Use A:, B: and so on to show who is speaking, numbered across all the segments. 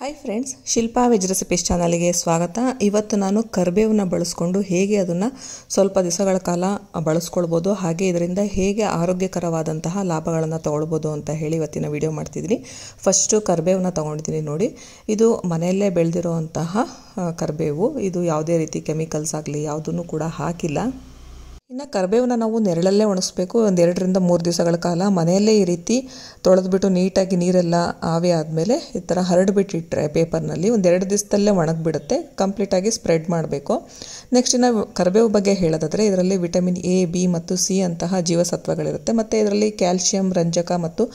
A: Hi friends, Shilpa veg recipes ಚಾನಲ್ಗೆ ಸ್ವಾಗತ. ಇವತ್ತು ನಾನು ಕರಿಬೇವನ್ನ ಬಳಸ್ಕೊಂಡು ಹೇಗೆ ಅದನ್ನು ಸ್ವಲ್ಪ ದಿವಸಗಳ ಕಾಲ ಬಳಸ್ಕೊಳ್ಬೋದು, ಹಾಗೆ ಇದರಿಂದ ಹೇಗೆ ಆರೋಗ್ಯಕರವಾದಂತಹ ಲಾಭಗಳನ್ನು ತಗೊಳ್ಬೋದು ಅಂತ ಹೇಳಿ ಇವತ್ತಿನ ವಿಡಿಯೋ ಮಾಡ್ತಿದ್ದೀನಿ. ಫಸ್ಟು ಕರಿಬೇವನ್ನ ತೊಗೊಂಡಿದ್ದೀನಿ ನೋಡಿ. ಇದು ಮನೆಯಲ್ಲೇ ಬೆಳೆದಿರುವಂತಹ ಕರಿಬೇವು. ಇದು ಯಾವುದೇ ರೀತಿ ಕೆಮಿಕಲ್ಸ್ ಆಗಲಿ ಯಾವುದನ್ನು ಕೂಡ ಹಾಕಿಲ್ಲ. ಇನ್ನು ಕರಿಬೇವನ್ನ ನಾವು ನೆರಳಲ್ಲೇ ಒಣಗಿಸ್ಬೇಕು. 2 ರಿಂದ 3 ದಿವಸಗಳ ಕಾಲ ಮನೆಯಲ್ಲೇ ಈ ರೀತಿ ತೊಳೆದ್ಬಿಟ್ಟು ನೀಟಾಗಿ ನೀರೆಲ್ಲ ಆವಿ ಆದಮೇಲೆ ಈ ಥರ ಹರಡ್ಬಿಟ್ಟಿಟ್ರೆ ಪೇಪರ್ನಲ್ಲಿ 2 ದಿವಸದಲ್ಲೇ ಒಣಗಿಬಿಡುತ್ತೆ. ಕಂಪ್ಲೀಟಾಗಿ ಸ್ಪ್ರೆಡ್ ಮಾಡಬೇಕು. ನೆಕ್ಸ್ಟ್ ಇನ್ನು ಕರಿಬೇವು ಬಗ್ಗೆ ಹೇಳೋದಾದರೆ ಇದರಲ್ಲಿ ವಿಟಮಿನ್ ಎ, ಬಿ ಮತ್ತು ಸಿ ಅಂತಹ ಜೀವಸತ್ವಗಳಿರುತ್ತೆ. ಮತ್ತು ಇದರಲ್ಲಿ ಕ್ಯಾಲ್ಶಿಯಂ, ರಂಜಕ ಮತ್ತು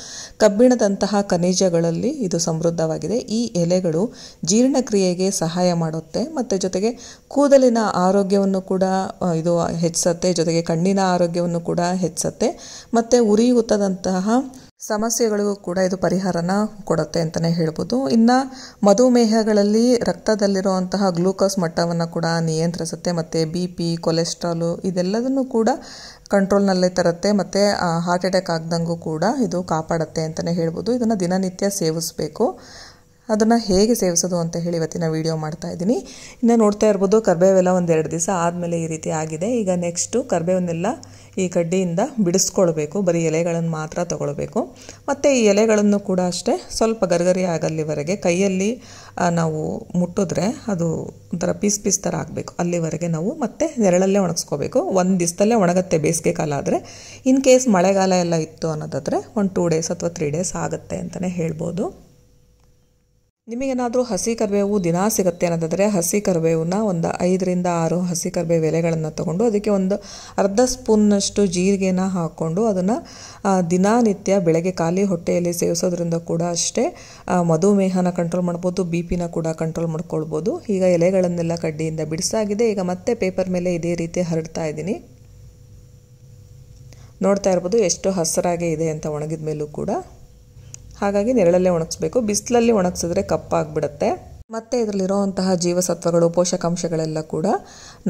A: ಕಬ್ಬಿಣದಂತಹ ಖನಿಜಗಳಲ್ಲಿ ಇದು ಸಮೃದ್ಧವಾಗಿದೆ. ಈ ಎಲೆಗಳು ಜೀರ್ಣಕ್ರಿಯೆಗೆ ಸಹಾಯ ಮಾಡುತ್ತೆ ಮತ್ತು ಜೊತೆಗೆ ಕೂದಲಿನ ಆರೋಗ್ಯವನ್ನು ಕೂಡ ಇದು ಹೆಚ್ಚಿಸುತ್ತೆ. ಜೊತೆಗೆ ಕಣ್ಣಿನ ಆರೋಗ್ಯವನ್ನು ಕೂಡ ಹೆಚ್ಚಿಸುತ್ತೆ ಮತ್ತು ಉರಿಯೂತದಂತಹ ಸಮಸ್ಯೆಗಳಿಗೂ ಕೂಡ ಇದು ಪರಿಹಾರನ ಕೊಡುತ್ತೆ ಅಂತಲೇ ಹೇಳ್ಬೋದು. ಇನ್ನು ಮಧುಮೇಹಗಳಲ್ಲಿ ರಕ್ತದಲ್ಲಿರುವಂತಹ ಗ್ಲೂಕೋಸ್ ಮಟ್ಟವನ್ನು ಕೂಡ ನಿಯಂತ್ರಿಸುತ್ತೆ ಮತ್ತು BP, ಕೊಲೆಸ್ಟ್ರಾಲು ಇದೆಲ್ಲದನ್ನು ಕೂಡ ಕಂಟ್ರೋಲ್ನಲ್ಲೇ ತರುತ್ತೆ ಮತ್ತು ಹಾರ್ಟ್ ಅಟ್ಯಾಕ್ ಆಗ್ದಂಗೂ ಕೂಡ ಇದು ಕಾಪಾಡುತ್ತೆ ಅಂತಲೇ ಹೇಳ್ಬೋದು. ಇದನ್ನು ದಿನನಿತ್ಯ ಸೇವಿಸಬೇಕು. ಅದನ್ನು ಹೇಗೆ ಸೇವಿಸೋದು ಅಂತ ಹೇಳಿ ಇವತ್ತಿನ ವಿಡಿಯೋ ಮಾಡ್ತಾ ಇದ್ದೀನಿ. ಇನ್ನು ನೋಡ್ತಾ ಇರ್ಬೋದು, ಕರಿಬೇವೆಲ್ಲ 1-2 ದಿವಸ ಆದಮೇಲೆ ಈ ರೀತಿ ಆಗಿದೆ. ಈಗ ನೆಕ್ಸ್ಟು ಕರಿಬೇವನ್ನೆಲ್ಲ ಈ ಕಡ್ಡಿಯಿಂದ ಬಿಡಿಸ್ಕೊಳ್ಬೇಕು. ಬರೀ ಎಲೆಗಳನ್ನು ಮಾತ್ರ ತಗೊಳ್ಬೇಕು. ಮತ್ತು ಈ ಎಲೆಗಳನ್ನು ಕೂಡ ಅಷ್ಟೇ ಸ್ವಲ್ಪ ಗರಿಗರಿ ಆಗಲ್ಲಿವರೆಗೆ ಕೈಯಲ್ಲಿ ನಾವು ಮುಟ್ಟಿದ್ರೆ ಅದು ಒಂಥರ ಪೀಸ್ ಥರ ಆಗಬೇಕು. ಅಲ್ಲಿವರೆಗೆ ನಾವು ಮತ್ತೆ ನೆರಳಲ್ಲೇ ಒಣಗಿಸ್ಕೋಬೇಕು. 1 ದಿವಸದಲ್ಲೇ ಒಣಗುತ್ತೆ ಬೇಸಿಗೆ ಕಾಲ ಆದರೆ. ಇನ್ ಕೇಸ್ ಮಳೆಗಾಲ ಎಲ್ಲ ಇತ್ತು ಅನ್ನೋದಾದರೆ 2 ಡೇಸ್ ಅಥವಾ 3 ಡೇಸ್ ಆಗುತ್ತೆ ಅಂತಲೇ ಹೇಳ್ಬೋದು. ನಿಮಗೇನಾದರೂ ಹಸಿ ಕರಿಬೇವು ದಿನ ಸಿಗುತ್ತೆ ಅನ್ನೋದಾದರೆ ಹಸಿ ಕರಿಬೇವನ್ನ 5 ರಿಂದ 6 ಹಸಿ ಕರಿಬೇವು ಎಲೆಗಳನ್ನು ತೊಗೊಂಡು ಅದಕ್ಕೆ ಅರ್ಧ ಸ್ಪೂನ್ನಷ್ಟು ಜೀರಿಗೆನ ಹಾಕ್ಕೊಂಡು ಅದನ್ನು ದಿನನಿತ್ಯ ಬೆಳಗ್ಗೆ ಖಾಲಿ ಹೊಟ್ಟೆಯಲ್ಲಿ ಸೇವಿಸೋದ್ರಿಂದ ಕೂಡ ಅಷ್ಟೇ ಮಧುಮೇಹನ ಕಂಟ್ರೋಲ್ ಮಾಡ್ಬೋದು, BP ಕೂಡ ಕಂಟ್ರೋಲ್ ಮಾಡ್ಕೊಳ್ಬೋದು. ಈಗ ಎಲೆಗಳನ್ನೆಲ್ಲ ಕಡ್ಡಿಯಿಂದ ಬಿಡಿಸಾಗಿದೆ. ಈಗ ಮತ್ತೆ ಪೇಪರ್ ಮೇಲೆ ಇದೇ ರೀತಿ ಹರಡ್ತಾ ಇದ್ದೀನಿ. ನೋಡ್ತಾ ಇರ್ಬೋದು ಎಷ್ಟು ಹಸಿರಾಗೆ ಇದೆ ಅಂತ ಒಣಗಿದ ಮೇಲೂ ಕೂಡ. ಹಾಗಾಗಿ ನೆರಳಲ್ಲೇ ಒಣಗಿಸ್ಬೇಕು. ಬಿಸಿಲಲ್ಲಿ ಒಣಗಿಸಿದ್ರೆ ಕಪ್ಪಾಗ್ಬಿಡುತ್ತೆ ಮತ್ತು ಇದರಲ್ಲಿರೋವಂತಹ ಜೀವಸತ್ವಗಳು, ಪೋಷಕಾಂಶಗಳೆಲ್ಲ ಕೂಡ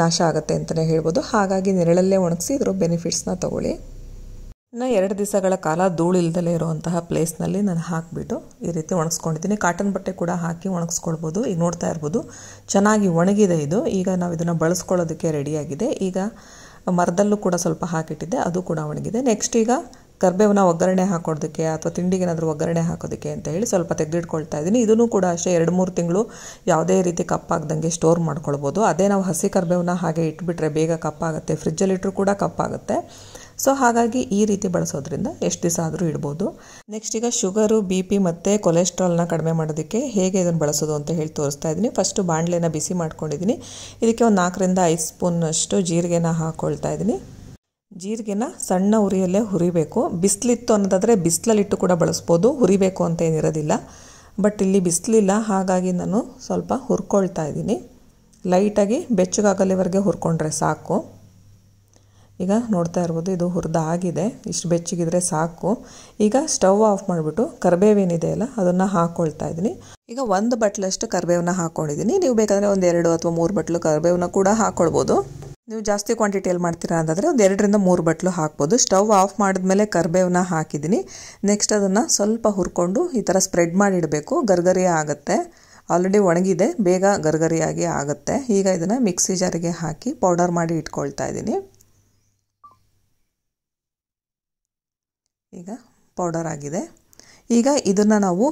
A: ನಾಶ ಆಗುತ್ತೆ ಅಂತಲೇ ಹೇಳ್ಬೋದು. ಹಾಗಾಗಿ ನೆರಳಲ್ಲೇ ಒಣಗಿಸಿ ಇದರ ಬೆನಿಫಿಟ್ಸ್ನ ತಗೊಳ್ಳಿ. ಇನ್ನು 2 ದಿವಸಗಳ ಕಾಲ ಧೂಳಿಲ್ದಲೇ ಇರುವಂತಹ ಪ್ಲೇಸ್ನಲ್ಲಿ ನಾನು ಹಾಕಿಬಿಟ್ಟು ಈ ರೀತಿ ಒಣಗಿಸ್ಕೊಂಡಿದ್ದೀನಿ. ಕಾಟನ್ ಬಟ್ಟೆ ಕೂಡ ಹಾಕಿ ಒಣಗಿಸ್ಕೊಳ್ಬೋದು. ಈಗ ನೋಡ್ತಾ ಇರ್ಬೋದು ಚೆನ್ನಾಗಿ ಒಣಗಿದೆ ಇದು. ಈಗ ನಾವು ಇದನ್ನು ಬಳಸ್ಕೊಳ್ಳೋದಕ್ಕೆ ರೆಡಿಯಾಗಿದೆ. ಈಗ ಮರದಲ್ಲೂ ಕೂಡ ಸ್ವಲ್ಪ ಹಾಕಿಟ್ಟಿದ್ದೆ, ಅದು ಕೂಡ ಒಣಗಿದೆ. ನೆಕ್ಸ್ಟ್ ಈಗ ಕರಿಬೇವನ್ನ ಒಗ್ಗರಣೆ ಹಾಕೋದಕ್ಕೆ ಅಥವಾ ತಿಂಡಿಗೆ ಏನಾದರೂ ಒಗ್ಗರಣೆ ಹಾಕೋದಕ್ಕೆ ಅಂತ ಹೇಳಿ ಸ್ವಲ್ಪ ತೆಗೆದಿಟ್ಕೊಳ್ತಾ ಇದ್ದೀನಿ. ಇದನ್ನು ಕೂಡ ಅಷ್ಟೇ 2-3 ತಿಂಗಳು ಯಾವುದೇ ರೀತಿ ಕಪ್ಪಾಗ್ದಂಗೆ ಸ್ಟೋರ್ ಮಾಡ್ಕೊಳ್ಬೋದು. ಅದೇ ನಾವು ಹಸಿ ಕರಿಬೇವನ್ನ ಹಾಗೆ ಇಟ್ಬಿಟ್ರೆ ಬೇಗ ಕಪ್ಪಾಗುತ್ತೆ. ಫ್ರಿಜ್ಜಲ್ಲಿಟ್ಟರು ಕೂಡ ಕಪ್ಪಾಗುತ್ತೆ. ಸೊ ಹಾಗಾಗಿ ಈ ರೀತಿ ಬಳಸೋದ್ರಿಂದ ಎಷ್ಟು ದಿವಸ ಆದರೂ ಇಡ್ಬೋದು. ನೆಕ್ಸ್ಟ್ ಈಗ ಶುಗರು, BP ಮತ್ತು ಕೊಲೆಸ್ಟ್ರಾಲ್ನ ಕಡಿಮೆ ಮಾಡೋದಕ್ಕೆ ಹೇಗೆ ಇದನ್ನು ಬಳಸೋದು ಅಂತ ಹೇಳಿ ತೋರಿಸ್ತಾ ಇದ್ದೀನಿ. ಫಸ್ಟು ಬಾಣಲೆನ ಬಿಸಿ ಮಾಡ್ಕೊಂಡಿದ್ದೀನಿ. ಇದಕ್ಕೆ 4 ರಿಂದ 5 ಸ್ಪೂನ್ನಷ್ಟು ಜೀರಿಗೆನ ಹಾಕ್ಕೊಳ್ತಾ ಇದ್ದೀನಿ. ಜೀರಿಗೆನ ಸಣ್ಣ ಉರಿಯಲ್ಲೇ ಹುರಿಬೇಕು. ಬಿಸಿಲಿತ್ತು ಅನ್ನೋದಾದರೆ ಬಿಸಿಲಲ್ಲಿಟ್ಟು ಕೂಡ ಬಳಸ್ಬೋದು. ಹುರಿಬೇಕು ಅಂತ ಏನಿರೋದಿಲ್ಲ. ಬಟ್ ಇಲ್ಲಿ ಬಿಸಿಲಿಲ್ಲ, ಹಾಗಾಗಿ ನಾನು ಸ್ವಲ್ಪ ಹುರ್ಕೊಳ್ತಾ ಇದ್ದೀನಿ. ಲೈಟಾಗಿ ಬೆಚ್ಚಗಾಗಲ್ಲಿವರೆಗೆ ಹುರ್ಕೊಂಡ್ರೆ ಸಾಕು. ಈಗ ನೋಡ್ತಾ ಇರ್ಬೋದು ಇದು ಹುರಿದಾಗಿದೆ. ಇಷ್ಟು ಬೆಚ್ಚಗಿದ್ರೆ ಸಾಕು. ಈಗ ಸ್ಟವ್ ಆಫ್ ಮಾಡಿಬಿಟ್ಟು ಕರಿಬೇವೇನಿದೆ ಅಲ್ಲ ಅದನ್ನು ಹಾಕ್ಕೊಳ್ತಾ ಇದ್ದೀನಿ. ಈಗ 1 ಬಟ್ಲಷ್ಟು ಕರಿಬೇವನ್ನ ಹಾಕ್ಕೊಂಡಿದ್ದೀನಿ. ನೀವು ಬೇಕಾದರೆ 2 ಅಥವಾ 3 ಬಟ್ಲು ಕರಿಬೇವನ್ನ ಕೂಡ ಹಾಕ್ಕೊಳ್ಬೋದು. ನೀವು ಜಾಸ್ತಿ ಕ್ವಾಂಟಿಟಿಯಲ್ಲಿ ಮಾಡ್ತೀರಾ ಅಂತಾದರೆ 2 ರಿಂದ 3 ಬಟ್ಲು ಹಾಕ್ಬೋದು. ಸ್ಟವ್ ಆಫ್ ಮಾಡಿದ್ಮೇಲೆ ಕರಿಬೇವನ್ನ ಹಾಕಿದ್ದೀನಿ. ನೆಕ್ಸ್ಟ್ ಅದನ್ನು ಸ್ವಲ್ಪ ಹುರ್ಕೊಂಡು ಈ ಥರ ಸ್ಪ್ರೆಡ್ ಮಾಡಿಡಬೇಕು. ಗರ್ಗರಿ ಆಗುತ್ತೆ. ಆಲ್ರೆಡಿ ಒಣಗಿದೆ, ಬೇಗ ಗರ್ಗರಿಯಾಗಿ ಆಗುತ್ತೆ. ಈಗ ಇದನ್ನು ಮಿಕ್ಸಿ ಜಾರಿಗೆ ಹಾಕಿ ಪೌಡರ್ ಮಾಡಿ ಇಟ್ಕೊಳ್ತಾ ಇದ್ದೀನಿ. ಈಗ ಪೌಡರ್ ಆಗಿದೆ. ಈಗ ಇದನ್ನು ನಾವು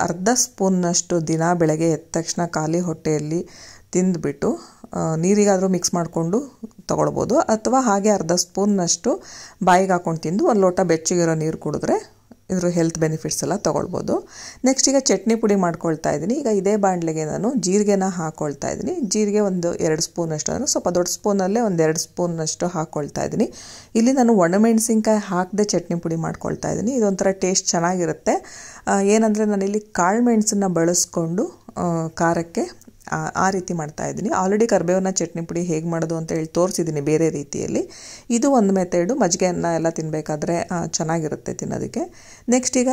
A: ಅರ್ಧ ಸ್ಪೂನ್ನಷ್ಟು ದಿನ ಬೆಳಗ್ಗೆ ಎದ್ದ ತಕ್ಷಣ ಖಾಲಿ ಹೊಟ್ಟೆಯಲ್ಲಿ ತಿಂದುಬಿಟ್ಟು ನೀರಿಗಾದರೂ ಮಿಕ್ಸ್ ಮಾಡಿಕೊಂಡು ತೊಗೊಳ್ಬೋದು. ಅಥವಾ ಹಾಗೆ ಅರ್ಧ ಸ್ಪೂನ್ನಷ್ಟು ಬಾಯಿಗೆ ಹಾಕ್ಕೊಂಡು ತಿಂದು 1 ಲೋಟ ಬೆಚ್ಚಗಿರೋ ನೀರು ಕುಡಿದ್ರೆ ಇದ್ರ ಹೆಲ್ತ್ ಬೆನಿಫಿಟ್ಸ್ ಎಲ್ಲ ತೊಗೊಳ್ಬೋದು. ನೆಕ್ಸ್ಟ್ ಈಗ ಚಟ್ನಿ ಪುಡಿ ಮಾಡ್ಕೊಳ್ತಾ ಇದ್ದೀನಿ. ಈಗ ಇದೇ ಬಾಣಲೆಗೆ ನಾನು ಜೀರಿಗೆನ ಹಾಕ್ಕೊಳ್ತಾ ಇದ್ದೀನಿ. ಜೀರಿಗೆ 2 ಸ್ಪೂನಷ್ಟು, ಅಂದರೆ ಸ್ವಲ್ಪ ದೊಡ್ಡ ಸ್ಪೂನಲ್ಲೇ 2 ಸ್ಪೂನಷ್ಟು ಹಾಕ್ಕೊಳ್ತಾ ಇದ್ದೀನಿ. ಇಲ್ಲಿ ನಾನು ಒಣಮೆಣಸಿನ್ಕಾಯಿ ಹಾಕದೆ ಚಟ್ನಿ ಪುಡಿ ಮಾಡ್ಕೊಳ್ತಾ ಇದ್ದೀನಿ. ಇದೊಂಥರ ಟೇಸ್ಟ್ ಚೆನ್ನಾಗಿರುತ್ತೆ. ಏನಂದರೆ ನಾನಿಲ್ಲಿ ಕಾಳು ಮೆಣಸನ್ನು ಬಳಸ್ಕೊಂಡು ಖಾರಕ್ಕೆ ಆ ರೀತಿ ಮಾಡ್ತಾ ಇದ್ದೀನಿ. ಆಲ್ರೆಡಿ ಕರಿಬೇವನ್ನ ಚಟ್ನಿ ಪುಡಿ ಹೇಗೆ ಮಾಡೋದು ಅಂತ ಹೇಳಿ ತೋರಿಸಿದ್ದೀನಿ ಬೇರೆ ರೀತಿಯಲ್ಲಿ. ಇದು ಒಂದು ಮೆಥಡು. ಮಜ್ಜಿಗೆ ಅನ್ನ ಎಲ್ಲ ತಿನ್ನಬೇಕಾದ್ರೆ ಚೆನ್ನಾಗಿರುತ್ತೆ ತಿನ್ನೋದಕ್ಕೆ. ನೆಕ್ಸ್ಟ್ ಈಗ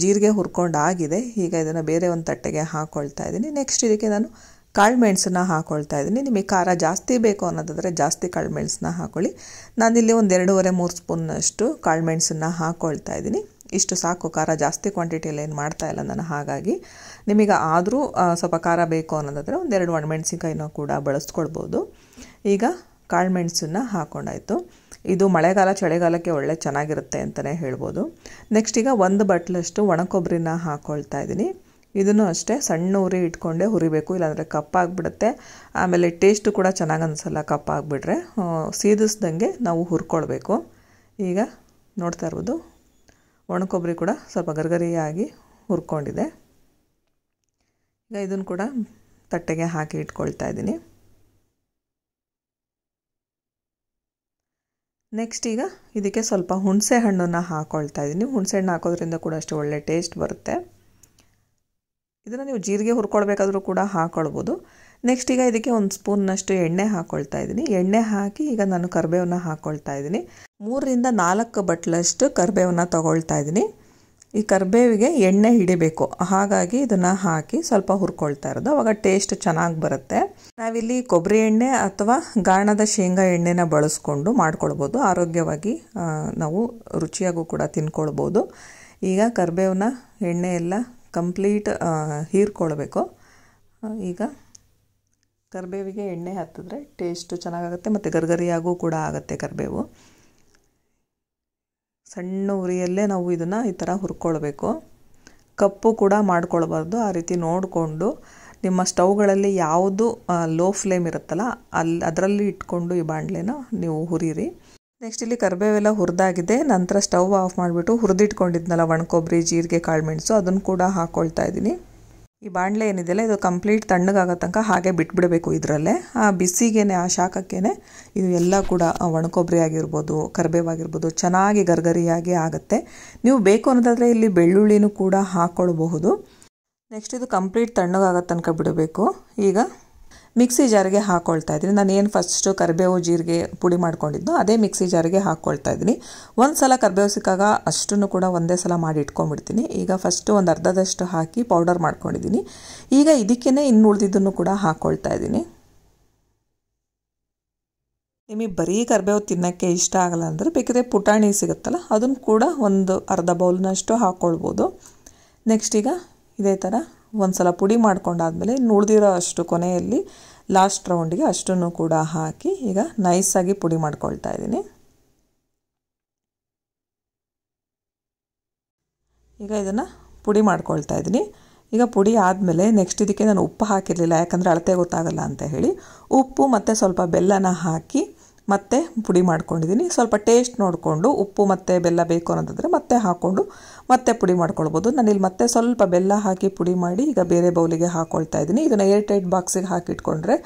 A: ಜೀರಿಗೆ ಹುರ್ಕೊಂಡಾಗಿದೆ. ಈಗ ಇದನ್ನು ಬೇರೆ ಒಂದು ತಟ್ಟೆಗೆ ಹಾಕ್ಕೊಳ್ತಾ ಇದ್ದೀನಿ. ನೆಕ್ಸ್ಟ್ ಇದಕ್ಕೆ ನಾನು ಕಾಳು ಮೆಣಸನ್ನ ಹಾಕ್ಕೊಳ್ತಾ ಇದ್ದೀನಿ. ನಿಮಗೆ ಖಾರ ಜಾಸ್ತಿ ಬೇಕು ಅನ್ನೋದಾದರೆ ಜಾಸ್ತಿ ಕಾಳು ಮೆಣಸನ್ನ ಹಾಕ್ಕೊಳ್ಳಿ. ನಾನಿಲ್ಲಿ 2.5-3 ಸ್ಪೂನ್ನಷ್ಟು ಕಾಳು ಮೆಣಸನ್ನ ಹಾಕ್ಕೊಳ್ತಾ ಇದ್ದೀನಿ. ಇಷ್ಟು ಸಾಕು ಖಾರ, ಜಾಸ್ತಿ ಕ್ವಾಂಟಿಟಿಯಲ್ಲಿ ಏನು ಮಾಡ್ತಾ ಇಲ್ಲ ನಾನು. ಹಾಗಾಗಿ ನಿಮಗೆ ಆದರೂ ಸ್ವಲ್ಪ ಖಾರ ಬೇಕು ಅನ್ನೋದಾದರೆ ಒಂದೆರಡು ಒಣಮೆಣಸಿನ್ಕಾಯಿನೂ ಕೂಡ ಬಳಸ್ಕೊಳ್ಬೋದು. ಈಗ ಕಾಳುಮೆಣಸನ್ನು ಹಾಕ್ಕೊಂಡಾಯಿತು. ಇದು ಮಳೆಗಾಲ ಚಳಿಗಾಲಕ್ಕೆ ಒಳ್ಳೆ ಚೆನ್ನಾಗಿರುತ್ತೆ ಅಂತಲೇ ಹೇಳ್ಬೋದು. ನೆಕ್ಸ್ಟ್ ಈಗ 1 ಬಟ್ಲಷ್ಟು ಒಣ ಕೊಬ್ಬರಿನ ಹಾಕ್ಕೊಳ್ತಾ ಇದ್ದೀನಿ. ಇದನ್ನು ಅಷ್ಟೇ ಸಣ್ಣ ಉರಿ ಇಟ್ಕೊಂಡೇ ಹುರಿಬೇಕು, ಇಲ್ಲಾಂದರೆ ಕಪ್ಪಾಗಿಬಿಡುತ್ತೆ. ಆಮೇಲೆ ಟೇಸ್ಟು ಕೂಡ ಚೆನ್ನಾಗಿ ಅನಿಸಲ್ಲ ಕಪ್ಪಾಗಿಬಿಟ್ರೆ. ಸೀದಿಸ್ದಂಗೆ ನಾವು ಹುರ್ಕೊಳ್ಬೇಕು. ಈಗ ನೋಡ್ತಾ ಇರ್ಬೋದು ಒಣ ಕೊಬ್ಬರಿ ಕೂಡ ಸ್ವಲ್ಪ ಗರ್ಗರಿಯಾಗಿ ಹುರ್ಕೊಂಡಿದೆ. ಈಗ ಇದನ್ನು ಕೂಡ ತಟ್ಟೆಗೆ ಹಾಕಿ ಇಟ್ಕೊಳ್ತಾ ಇದ್ದೀನಿ. ನೆಕ್ಸ್ಟ್ ಈಗ ಇದಕ್ಕೆ ಸ್ವಲ್ಪ ಹುಣಸೆ ಹಣ್ಣನ್ನು ಹಾಕ್ಕೊಳ್ತಾ ಇದ್ದೀನಿ. ಹುಣಸೆ ಹಣ್ಣು ಹಾಕೋದ್ರಿಂದ ಕೂಡ ಅಷ್ಟು ಒಳ್ಳೆ ಟೇಸ್ಟ್ ಬರುತ್ತೆ. ಇದನ್ನು ನೀವು ಜೀರಿಗೆ ಹುರ್ಕೊಳ್ಬೇಕಾದ್ರೂ ಕೂಡ ಹಾಕ್ಕೊಳ್ಬೋದು. ನೆಕ್ಸ್ಟ್ ಈಗ ಇದಕ್ಕೆ 1 ಸ್ಪೂನ್ನಷ್ಟು ಎಣ್ಣೆ ಹಾಕ್ಕೊಳ್ತಾ ಇದ್ದೀನಿ. ಎಣ್ಣೆ ಹಾಕಿ ಈಗ ನಾನು ಕರಿಬೇವನ್ನ ಹಾಕ್ಕೊಳ್ತಾ ಇದ್ದೀನಿ. 3 ರಿಂದ 4 ಬಟ್ಲಷ್ಟು ಕರಿಬೇವನ್ನ ತಗೊಳ್ತಾ ಇದ್ದೀನಿ. ಈ ಕರಿಬೇವಿಗೆ ಎಣ್ಣೆ ಹಿಡಿಬೇಕು, ಹಾಗಾಗಿ ಇದನ್ನು ಹಾಕಿ ಸ್ವಲ್ಪ ಹುರ್ಕೊಳ್ತಾ ಇರೋದು, ಅವಾಗ ಟೇಸ್ಟ್ ಚೆನ್ನಾಗಿ ಬರುತ್ತೆ. ನಾವಿಲ್ಲಿ ಕೊಬ್ಬರಿ ಎಣ್ಣೆ ಅಥವಾ ಗಾಣದ ಶೇಂಗಾ ಎಣ್ಣೆನ ಬಳಸ್ಕೊಂಡು ಮಾಡ್ಕೊಳ್ಬೋದು. ಆರೋಗ್ಯವಾಗಿ ನಾವು ರುಚಿಯಾಗೂ ಕೂಡ ತಿನ್ಕೊಳ್ಬೋದು. ಈಗ ಕರಿಬೇವನ್ನ ಎಣ್ಣೆ ಎಲ್ಲ ಕಂಪ್ಲೀಟ್ ಹೀರ್ಕೊಳ್ಬೇಕು. ಈಗ ಕರಿಬೇವಿಗೆ ಎಣ್ಣೆ ಹತ್ತಿದ್ರೆ ಟೇಸ್ಟು ಚೆನ್ನಾಗಾಗುತ್ತೆ ಮತ್ತು ಗರ್ಗರಿಯಾಗೂ ಕೂಡ ಆಗುತ್ತೆ ಕರಿಬೇವು. ಸಣ್ಣ ಉರಿಯಲ್ಲೇ ನಾವು ಇದನ್ನು ಈ ಥರ ಹುರ್ಕೊಳ್ಬೇಕು. ಕಪ್ಪು ಕೂಡ ಮಾಡ್ಕೊಳ್ಬಾರ್ದು. ಆ ರೀತಿ ನೋಡಿಕೊಂಡು ನಿಮ್ಮ ಸ್ಟವ್ಗಳಲ್ಲಿ ಯಾವುದು ಲೋ ಫ್ಲೇಮ್ ಇರುತ್ತಲ್ಲ ಅದರಲ್ಲಿ ಇಟ್ಕೊಂಡು ಈ ಬಾಣಲೆನ ನೀವು ಹುರಿರಿ. ನೆಕ್ಸ್ಟ್ ಇಲ್ಲಿ ಕರಿಬೇವೆಲ್ಲ ಹುರಿದಾಗಿದೆ. ನಂತರ ಸ್ಟವ್ ಆಫ್ ಮಾಡಿಬಿಟ್ಟು ಹುರಿದಿಟ್ಕೊಂಡಿದ್ನಲ್ಲ ಒಣ ಕೊಬ್ಬರಿ, ಜೀರಿಗೆ, ಕಾಳುಮೆಣಸು ಅದನ್ನು ಕೂಡ ಹಾಕ್ಕೊಳ್ತಾ ಇದ್ದೀನಿ. ಈ ಬಾಣಲೆ ಏನಿದೆಯಲ್ಲ ಇದು ಕಂಪ್ಲೀಟ್ ತಣ್ಣಗಾಗೋ ತನಕ ಹಾಗೆ ಬಿಟ್ಬಿಡಬೇಕು. ಇದರಲ್ಲೇ ಆ ಬಿಸಿಗೇನೆ, ಆ ಶಾಖಕ್ಕೇನೆ ಇದು ಎಲ್ಲ ಕೂಡ ಒಣ ಕೊಬ್ಬರಿ ಆಗಿರ್ಬೋದು, ಕರಿಬೇವಾಗಿರ್ಬೋದು ಚೆನ್ನಾಗಿ ಗರ್ಗರಿಯಾಗಿ ಆಗುತ್ತೆ. ನೀವು ಬೇಕು ಅನ್ನೋದಾದರೆ ಇಲ್ಲಿ ಬೆಳ್ಳುಳ್ಳಿನೂ ಕೂಡ ಹಾಕ್ಕೊಳ್ಬಹುದು. ನೆಕ್ಸ್ಟ್ ಇದು ಕಂಪ್ಲೀಟ್ ತಣ್ಣಗಾಗೋ ತನಕ ಬಿಡಬೇಕು. ಈಗ ಮಿಕ್ಸಿ ಜಾರಿಗೆ ಹಾಕ್ಕೊಳ್ತಾ ಇದ್ದೀನಿ. ನಾನು ಏನು ಫಸ್ಟು ಕರಿಬೇವು ಜೀರಿಗೆ ಪುಡಿ ಮಾಡ್ಕೊಂಡಿದ್ದು ಅದೇ ಮಿಕ್ಸಿ ಜಾರಿಗೆ ಹಾಕ್ಕೊಳ್ತಾ ಇದ್ದೀನಿ. ಒಂದು ಸಲ ಕರಿಬೇವು ಸಿಕ್ಕಾಗ ಅಷ್ಟನ್ನು ಕೂಡ ಒಂದೇ ಸಲ ಮಾಡಿ ಇಟ್ಕೊಂಡ್ಬಿಡ್ತೀನಿ. ಈಗ ಫಸ್ಟು ಒಂದು ಅರ್ಧದಷ್ಟು ಹಾಕಿ ಪೌಡರ್ ಮಾಡ್ಕೊಂಡಿದ್ದೀನಿ. ಈಗ ಇದಕ್ಕೇ ಇನ್ನು ಉಳಿದಿದ್ದನ್ನು ಕೂಡ ಹಾಕ್ಕೊಳ್ತಾ ಇದ್ದೀನಿ. ನಿಮಗೆ ಬರೀ ಕರಿಬೇವು ತಿನ್ನೋಕ್ಕೆ ಇಷ್ಟ ಆಗಲ್ಲ ಅಂದರೆ ಬೇಕಿದ್ರೆ ಪುಟಾಣಿ ಸಿಗುತ್ತಲ್ಲ ಅದನ್ನು ಕೂಡ ಒಂದು ಅರ್ಧ ಬೌಲ್ನಷ್ಟು ಹಾಕ್ಕೊಳ್ಬೋದು. ನೆಕ್ಸ್ಟ್ ಈಗ ಇದೇ ಥರ ಒಂದು ಸಲ ಪುಡಿ ಮಾಡ್ಕೊಂಡಾದ್ಮೇಲೆ ಇನ್ನು ಉಳಿದಿರೋ ಅಷ್ಟು ಕೊನೆಯಲ್ಲಿ ಲಾಸ್ಟ್ ರೌಂಡಿಗೆ ಅಷ್ಟನ್ನು ಕೂಡ ಹಾಕಿ ಈಗ ನೈಸಾಗಿ ಪುಡಿ ಮಾಡ್ಕೊಳ್ತಾ ಇದ್ದೀನಿ. ಈಗ ಇದನ್ನು ಪುಡಿ ಮಾಡ್ಕೊಳ್ತಾ ಇದ್ದೀನಿ. ಈಗ ಪುಡಿ ಆದಮೇಲೆ ನೆಕ್ಸ್ಟ್ ಇದಕ್ಕೆ ನಾನು ಉಪ್ಪು ಹಾಕಿರಲಿಲ್ಲ, ಯಾಕಂದರೆ ಅಳತೆ ಗೊತ್ತಾಗಲ್ಲ ಅಂತ ಹೇಳಿ ಉಪ್ಪು ಮತ್ತು ಸ್ವಲ್ಪ ಬೆಲ್ಲನ ಹಾಕಿ ಮತ್ತೆ ಪುಡಿ ಮಾಡ್ಕೊಂಡಿದ್ದೀನಿ. ಸ್ವಲ್ಪ ಟೇಸ್ಟ್ ನೋಡಿಕೊಂಡು ಉಪ್ಪು ಮತ್ತು ಬೆಲ್ಲ ಬೇಕು ಅನ್ನೋದಾದರೆ ಮತ್ತೆ ಹಾಕ್ಕೊಂಡು ಮತ್ತೆ ಪುಡಿ ಮಾಡ್ಕೊಳ್ಬೋದು. ನಾನಿಲ್ಲಿ ಮತ್ತೆ ಸ್ವಲ್ಪ ಬೆಲ್ಲ ಹಾಕಿ ಪುಡಿ ಮಾಡಿ ಈಗ ಬೇರೆ ಬೌಲಿಗೆ ಹಾಕ್ಕೊಳ್ತಾ ಇದ್ದೀನಿ. ಇದನ್ನು ಏರ್ ಟೈಟ್ ಬಾಕ್ಸಿಗೆ ಹಾಕಿಟ್ಕೊಂಡ್ರೆ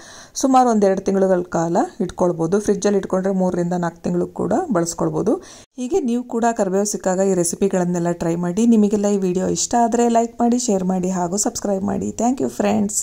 A: ಸುಮಾರು 1-2 ತಿಂಗಳ ಕಾಲ ಇಟ್ಕೊಳ್ಬೋದು. ಫ್ರಿಜ್ಜಲ್ಲಿ ಇಟ್ಕೊಂಡ್ರೆ 3 ರಿಂದ 4 ತಿಂಗಳು ಕೂಡ ಬಳಸ್ಕೊಳ್ಬೋದು. ಹೀಗೆ ನೀವು ಕೂಡ ಕರಿಬೇವು ಸಿಕ್ಕಾಗ ಈ ರೆಸಿಪಿಗಳನ್ನೆಲ್ಲ ಟ್ರೈ ಮಾಡಿ. ನಿಮಗೆಲ್ಲ ಈ ವಿಡಿಯೋ ಇಷ್ಟ ಆದರೆ ಲೈಕ್ ಮಾಡಿ, ಶೇರ್ ಮಾಡಿ ಹಾಗೂ ಸಬ್ಸ್ಕ್ರೈಬ್ ಮಾಡಿ. Thank you friends.